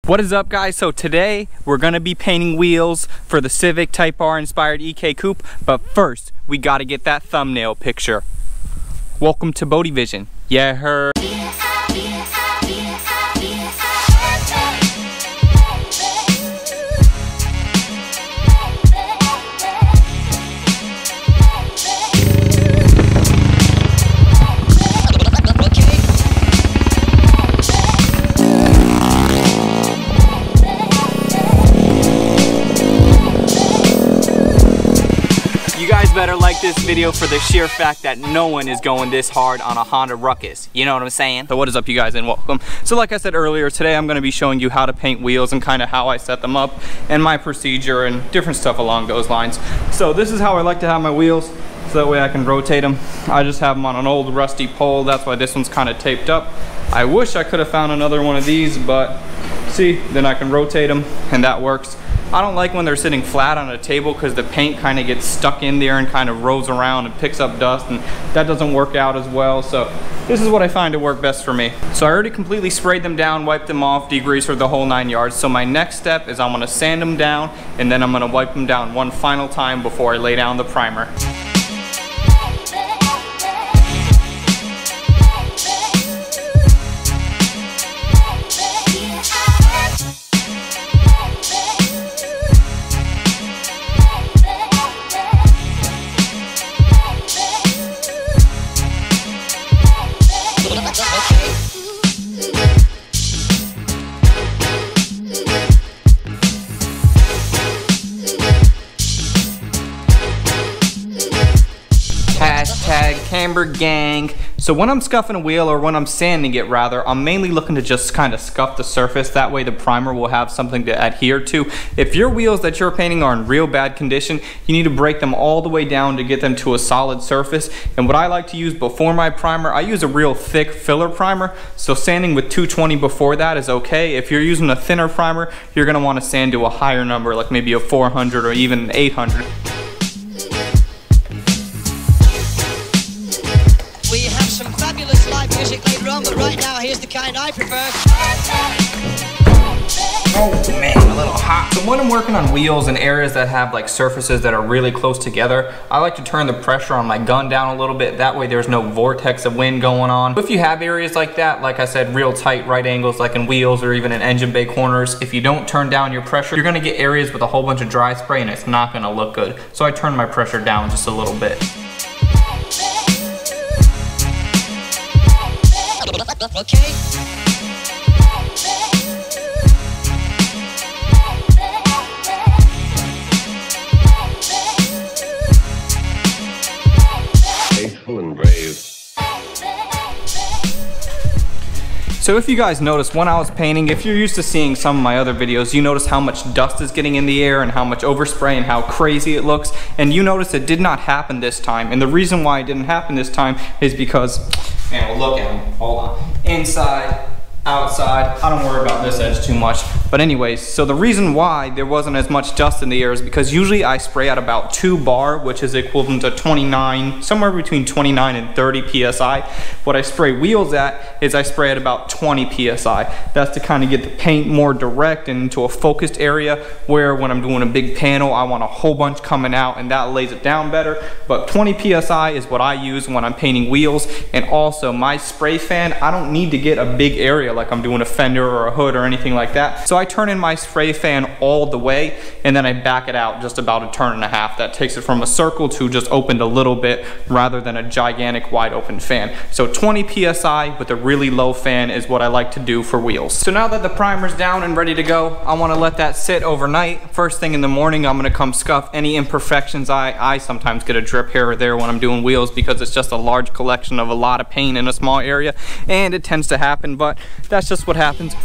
What is up, guys? So today we're gonna be painting wheels for the Civic Type R inspired EK Coupe, but first we gotta get that thumbnail picture. Welcome to BodeVision. Yeah, heard. You guys better like this video for the sheer fact that no one is going this hard on a Honda Ruckus. You know what I'm saying? So what is up, you guys, and welcome. So like I said earlier, today I'm going to be showing you how to paint wheels and kind of how I set them up and my procedure and different stuff along those lines. So this is how I like to have my wheels, so that way I can rotate them. I just have them on an old rusty pole. That's why this one's kind of taped up. I wish I could have found another one of these, but see, then I can rotate them and that works. I don't like when they're sitting flat on a table because the paint kind of gets stuck in there and kind of rolls around and picks up dust, and that doesn't work out as well. So this is what I find to work best for me. So I already completely sprayed them down, wiped them off, degreaser the whole 9 yards. So my next step is I'm going to sand them down, and then I'm going to wipe them down one final time before I lay down the primer. Hashtag Camber Gang. So when I'm scuffing a wheel, or when I'm sanding it rather, I'm mainly looking to just kind of scuff the surface. That way the primer will have something to adhere to. If your wheels that you're painting are in real bad condition, you need to break them all the way down to get them to a solid surface. And what I like to use before my primer, I use a real thick filler primer. So sanding with 220 before that is okay. If you're using a thinner primer, you're going to want to sand to a higher number, like maybe a 400 or even an 800. We have some fabulous live music later on, but right now here's the kind I prefer. Oh man, a little hot. So when I'm working on wheels in areas that have like surfaces that are really close together, I like to turn the pressure on my gun down a little bit. That way there's no vortex of wind going on. If you have areas like that, like I said, real tight right angles like in wheels or even in engine bay corners, if you don't turn down your pressure, you're gonna get areas with a whole bunch of dry spray and it's not gonna look good. So I turn my pressure down just a little bit. Okay. Faithful and brave. So if you guys notice when I was painting, if you're used to seeing some of my other videos, you notice how much dust is getting in the air and how much overspray and how crazy it looks. And you notice it did not happen this time. And the reason why it didn't happen this time is because, man, well, look at them, hold on. Inside, outside, I don't worry about this edge too much. But anyways, so the reason why there wasn't as much dust in the air is because usually I spray at about 2 bar, which is equivalent to 29, somewhere between 29 and 30 PSI. What I spray wheels at is I spray at about 20 PSI. That's to kind of get the paint more direct and into a focused area, where when I'm doing a big panel, I want a whole bunch coming out and that lays it down better. But 20 PSI is what I use when I'm painting wheels. And also my spray fan, I don't need to get a big area like I'm doing a fender or a hood or anything like that. So I turn in my spray fan all the way and then I back it out just about a turn and a half. That takes it from a circle to just opened a little bit rather than a gigantic wide open fan. So 20 PSI with a really low fan is what I like to do for wheels. So now that the primer's down and ready to go, I want to let that sit overnight. First thing in the morning, I'm going to come scuff any imperfections. I sometimes get a drip here or there when I'm doing wheels because it's just a large collection of a lot of paint in a small area, and it tends to happen, but that's just what happens.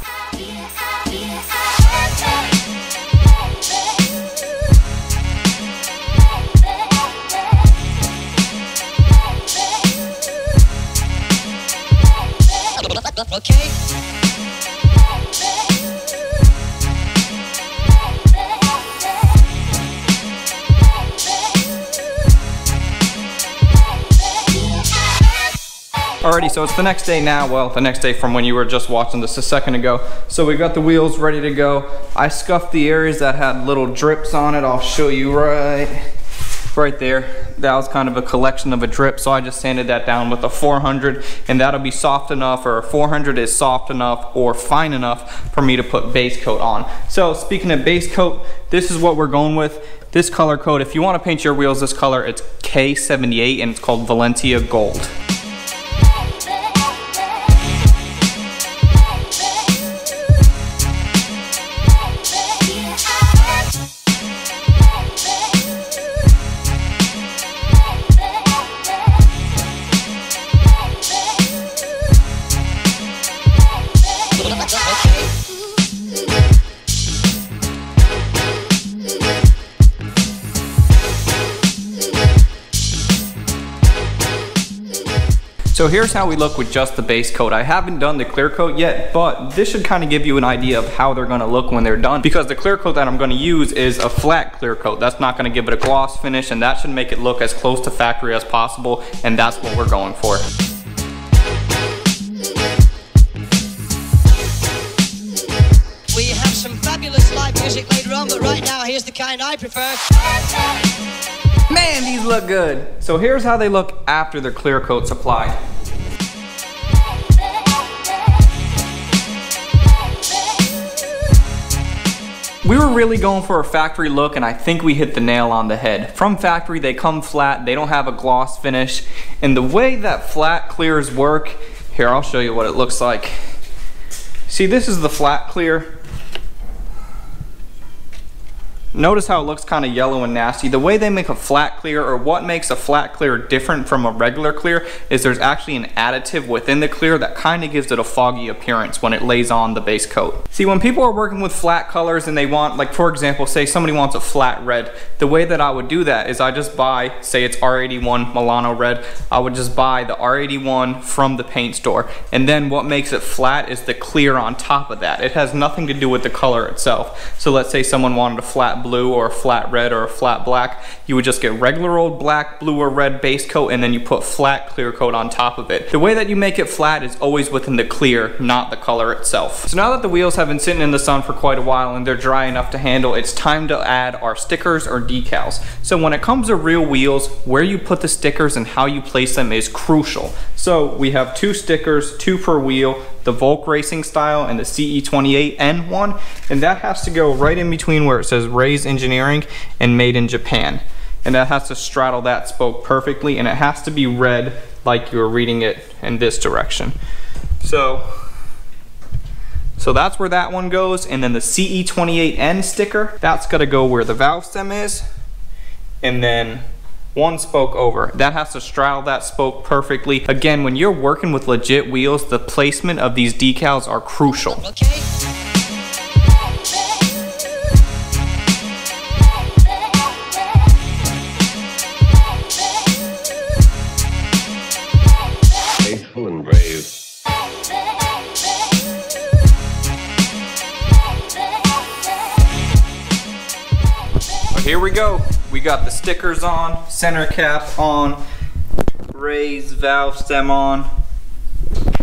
Okay. Alrighty, so it's the next day now. Well, the next day from when you were just watching this a second ago. So we got the wheels ready to go. I scuffed the areas that had little drips on it. I'll show you right there. That was kind of a collection of a drip, so I just sanded that down with a 400, and that'll be soft enough, or 400 is soft enough or fine enough for me to put base coat on. So speaking of base coat, this is what we're going with. This color code, if you want to paint your wheels this color, it's K78 and it's called Valencia Gold. So here's how we look with just the base coat. I haven't done the clear coat yet, but this should kind of give you an idea of how they're gonna look when they're done, because the clear coat that I'm gonna use is a flat clear coat. That's not gonna give it a gloss finish, and that should make it look as close to factory as possible, and that's what we're going for. We have some fabulous live music later on, but right now here's the kind I prefer. Man, these look good. So here's how they look after the clear coat's applied. We were really going for a factory look, and I think we hit the nail on the head. From factory, they come flat, they don't have a gloss finish, and the way that flat clears work, here, I'll show you what it looks like. See, this is the flat clear. Notice how it looks kind of yellow and nasty. The way they make a flat clear, or what makes a flat clear different from a regular clear, is there's actually an additive within the clear that kind of gives it a foggy appearance when it lays on the base coat. See, when people are working with flat colors and they want, like for example, say somebody wants a flat red, the way that I would do that is I just buy, say it's R81 Milano red, I would just buy the R81 from the paint store, and then what makes it flat is the clear on top of that. It has nothing to do with the color itself. So let's say someone wanted a flat blue or a flat red or a flat black, you would just get regular old black, blue, or red base coat, and then you put flat clear coat on top of it. The way that you make it flat is always within the clear, not the color itself. So now that the wheels have been sitting in the sun for quite a while and they're dry enough to handle, it's time to add our stickers or decals. So when it comes to real wheels, where you put the stickers and how you place them is crucial. So we have 2 stickers, 2 per wheel, the Volk Racing style and the CE28n one, and that has to go right in between where it says Raise Engineering and Made in Japan. And that has to straddle that spoke perfectly, and it has to be read like you're reading it in this direction. So that's where that one goes, and then the CE28n sticker, that's gotta go where the valve stem is, and then 1 spoke over. That has to straddle that spoke perfectly. Again, when you're working with legit wheels, the placement of these decals are crucial. Okay. Faithful and brave. Here we go. We got the stickers on, center cap on, raised valve stem on.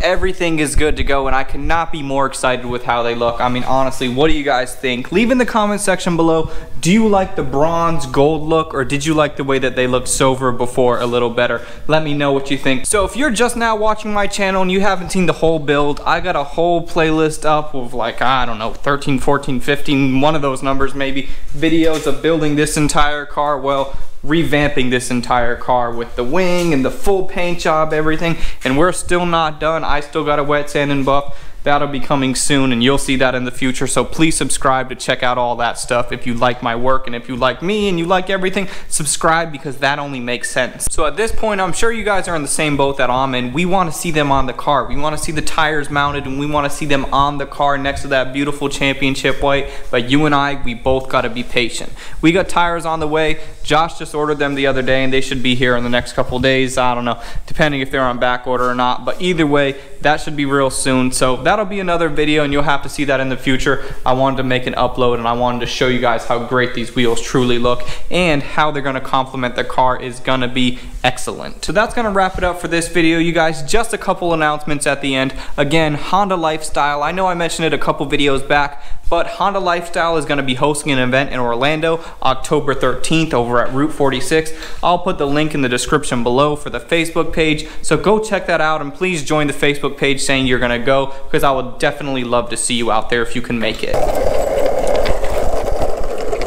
Everything is good to go, and I cannot be more excited with how they look. I mean, honestly, what do you guys think? Leave in the comment section below, do you like the bronze gold look, or did you like the way that they looked silver before a little better? Let me know what you think. So if you're just now watching my channel and you haven't seen the whole build, I got a whole playlist up of like, I don't know, 13, 14, 15, one of those numbers maybe, videos of building this entire car. Well, revamping this entire car with the wing and the full paint job, everything, and we're still not done. I still got a wet sand and buff. That'll be coming soon, and you'll see that in the future, so please subscribe to check out all that stuff. If you like my work and if you like me and you like everything, subscribe, because that only makes sense. So at this point, I'm sure you guys are in the same boat that I'm in. We want to see them on the car. We want to see the tires mounted, and we want to see them on the car next to that beautiful championship white. But you and I, we both got to be patient. We got tires on the way. Josh just ordered them the other day, and they should be here in the next couple days. I don't know, depending if they're on back order or not. But either way, that should be real soon. So that'll be another video, and you'll have to see that in the future. I wanted to make an upload, and I wanted to show you guys how great these wheels truly look and how they're gonna complement the car is gonna be excellent. So that's gonna wrap it up for this video, you guys. Just a couple announcements at the end. Again, Honda Lifestyle, I know I mentioned it a couple videos back, but Honda Lifestyle is gonna be hosting an event in Orlando, October 13th over at Route 46. I'll put the link in the description below for the Facebook page, so go check that out, and please join the Facebook page saying you're gonna go, because I would definitely love to see you out there if you can make it.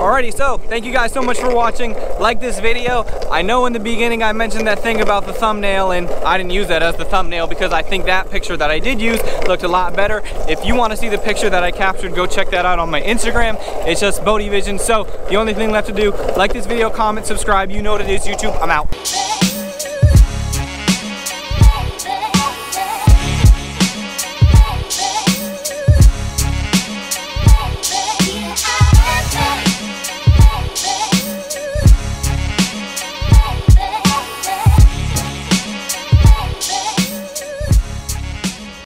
Alrighty, so thank you guys so much for watching. Like this video. I know in the beginning I mentioned that thing about the thumbnail, and I didn't use that as the thumbnail because I think that picture that I did use looked a lot better. If you want to see the picture that I captured, go check that out on my Instagram. It's just BodeVision. So the only thing left to do, like this video, comment, subscribe. You know what it is, YouTube. I'm out.